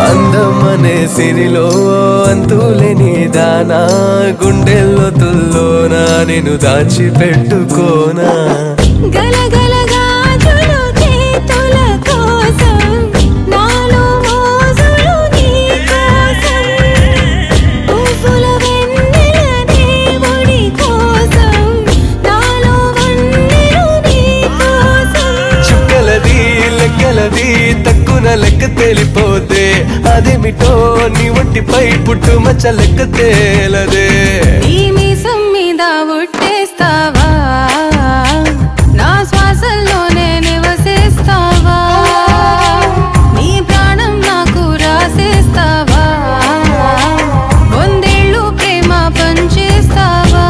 అందమనే సిరిలో అంతులేని దానా గుండెల్లో తుల్లోనా నేను దాచిపెట్టుకోనా తక్కువ లెక్క తేలిపోతే అదేమిటో నీ ఒంటిపై పుట్టు మచ్చ లెక్క తేలదే మీద ఉట్టేస్తావా నా శ్వాసల్లోనే నివసిస్తావా నీ ప్రాణం నాకు రాసేస్తావా వందేళ్ళు ప్రేమ పంచేస్తావా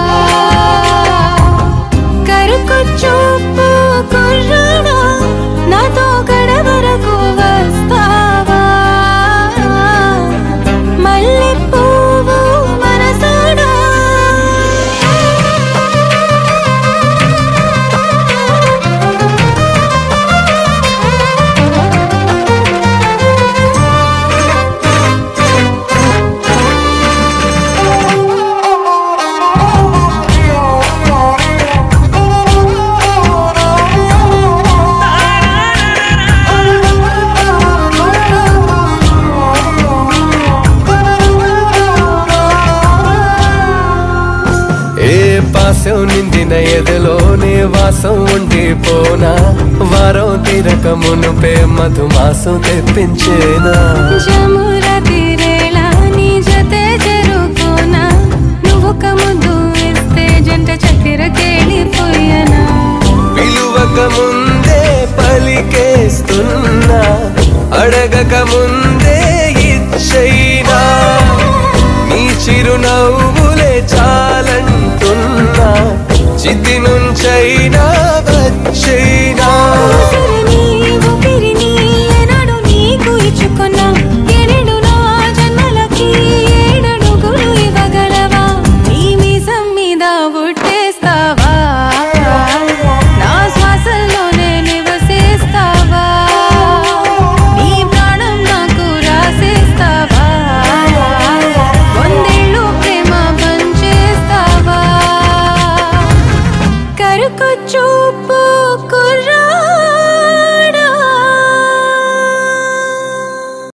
కరుకు చూపు కుర్రాడా నాతో గడవరకు వస్తావా మల్లె పువ్వు మనసాడా పాసం నిండిన ఎదలోనే వాసం ఉండిపోనా వారం తీరక మునుపే మధుమాసం తెప్పించేనా జముర తీరేలా నీ జతే జరుకోనా నువ్వొక ముద్దు ఇస్తే జంట చక్కెర కేళిపోయనా పిలువక ముందే పలికేస్తున్నా అడగక ముందే ఇచ్చైనా నీ చిరునవ్వులే చాలంటున్నా చితిను